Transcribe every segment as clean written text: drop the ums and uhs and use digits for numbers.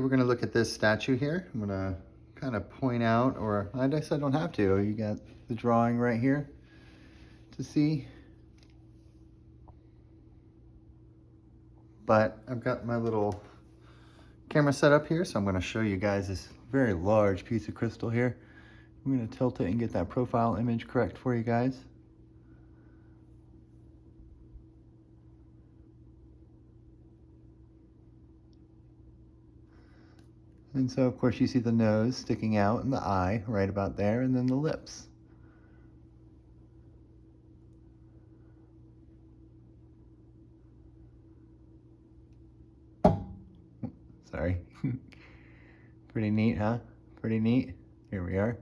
We're going to look at this statue here. I'm going to kind of point out, or I guess I don't have to. You got the drawing right here to see. But I've got my little camera set up here, so I'm going to show you guys this very large piece of crystal here. I'm going to tilt it and get that profile image correct for you guys. And so, of course, you see the nose sticking out and the eye right about there, and then the lips. Sorry. Pretty neat, huh? Pretty neat. Here we are.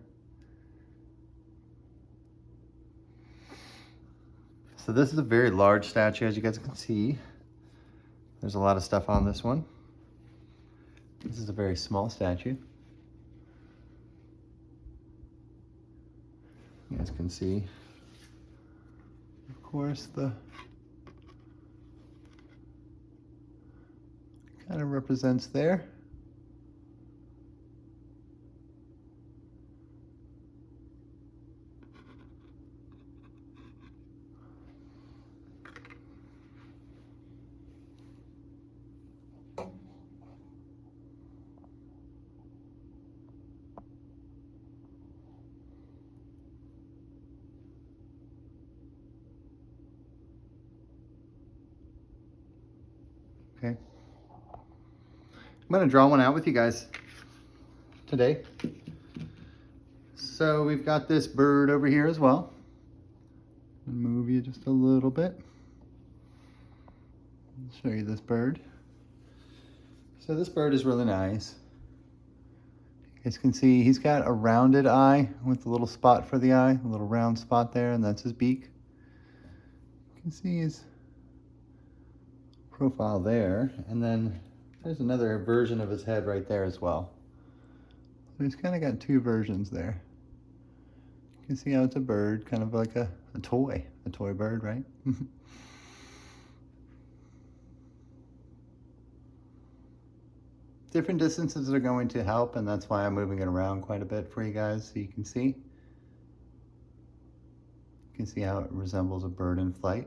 So this is a very large statue, as you guys can see. There's a lot of stuff on this one. This is a very small statue. You guys can see, of course, the kind of represents there. Okay. I'm going to draw one out with you guys today. So we've got this bird over here as well. I'll move you just a little bit. I'll show you this bird. So this bird is really nice. You guys can see he's got a rounded eye with a little spot for the eye, a little round spot there, and that's his beak. You can see his profile there, and then there's another version of his head right there as well. So he's kind of got two versions there. You can see how it's a bird, kind of like a toy bird, right? Different distances are going to help, and that's why I'm moving it around quite a bit for you guys so you can see. You can see how it resembles a bird in flight.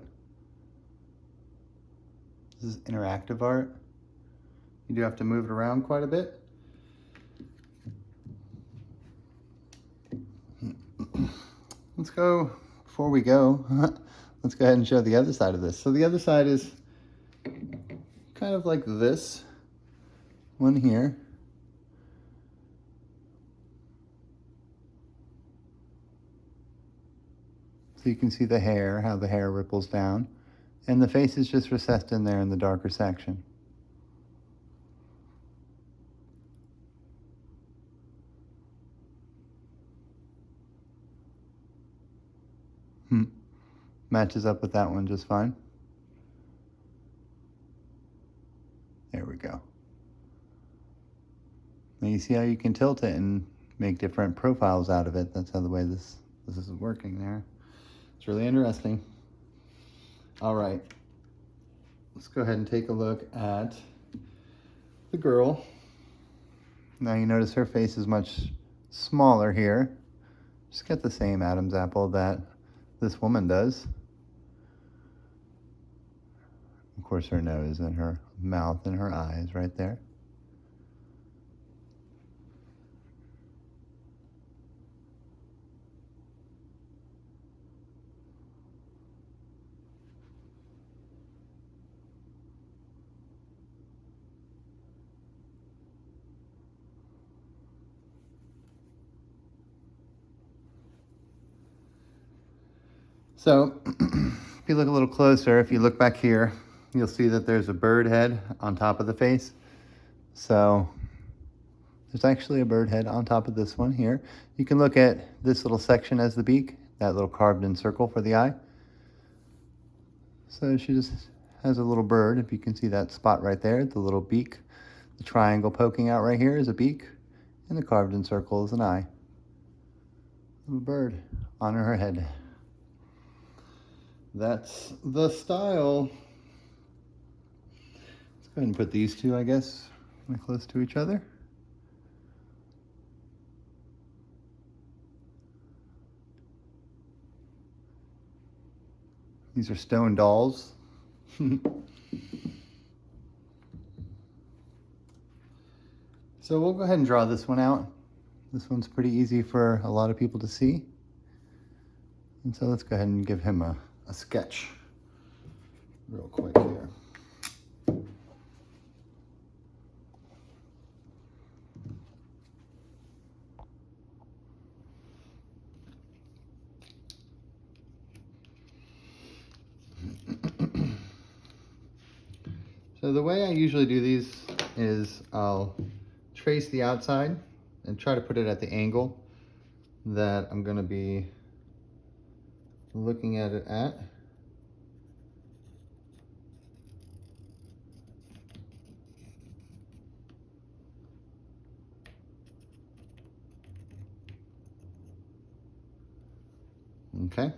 This is interactive art. You do have to move it around quite a bit. Let's go, before we go, let's go ahead and show the other side of this. So the other side is kind of like this one here. So you can see the hair, how the hair ripples down. And the face is just recessed in there in the darker section. Matches up with that one just fine. There we go. Now you see how you can tilt it and make different profiles out of it. That's how the way this is working there. It's really interesting. All right, let's go ahead and take a look at the girl. Now you notice her face is much smaller here. She's got the same Adam's apple that this woman does. Of course, her nose and her mouth and her eyes right there. So if you look a little closer, if you look back here, you'll see that there's a bird head on top of the face. So there's actually a bird head on top of this one here. You can look at this little section as the beak, that little carved in circle for the eye. So she just has a little bird, if you can see that spot right there, the little beak. The triangle poking out right here is a beak, and the carved in circle is an eye of a bird on her head. That's the style. Let's go ahead and put these two, I guess, Kind of close to each other. These are stone dolls. So we'll go ahead and draw this one out. This one's pretty easy for a lot of people to see. And so let's go ahead and give him a sketch real quick here. So the way I usually do these is I'll trace the outside and try to put it at the angle that I'm going to be looking at it at. Okay,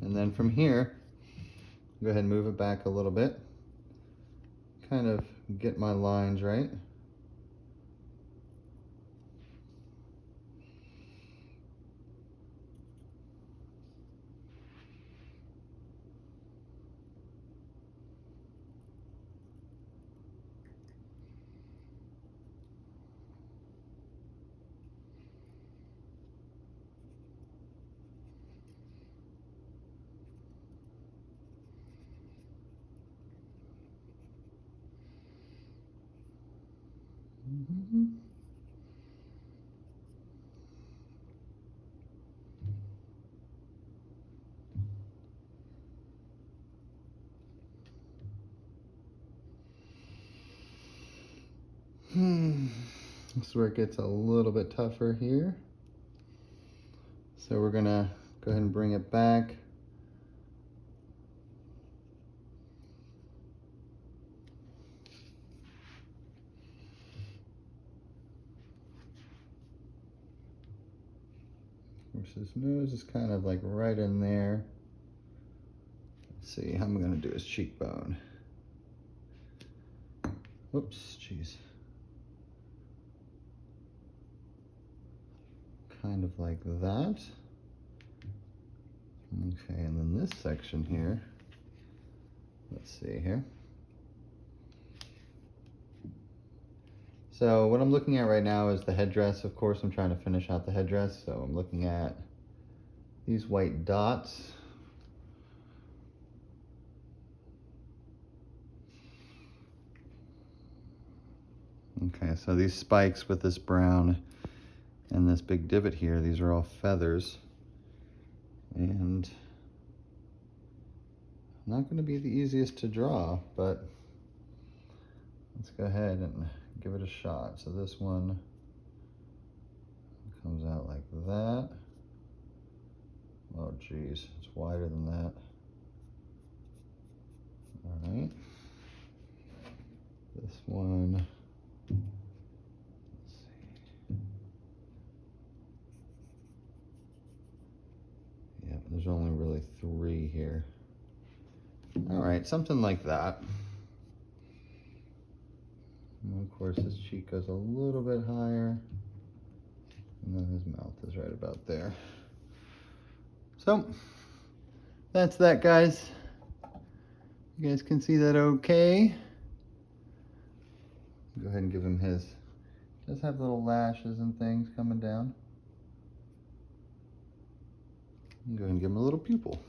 and then from here, go ahead and move it back a little bit, kind of get my lines right. This is where it gets a little bit tougher here. So we're gonna go ahead and bring it back. Of course, his nose is kind of like right in there. Let's see how I'm gonna do his cheekbone. Whoops, jeez. Kind of like that. Okay, and then this section here, let's see here. So what I'm looking at right now is the headdress. Of course, I'm trying to finish out the headdress, so I'm looking at these white dots. Okay, so these spikes with this brown and this big divot here, these are all feathers. And not going to be the easiest to draw, but let's go ahead and give it a shot. So this one comes out like that. Oh geez, it's wider than that. All right. This one, let's see. Yeah, there's only really 3 here. All right, something like that. And of course, his cheek goes a little bit higher. And then his mouth is right about there. So, that's that, guys. You guys can see that okay. Go ahead and give him his, does have little lashes and things coming down. Go ahead and give him a little pupil.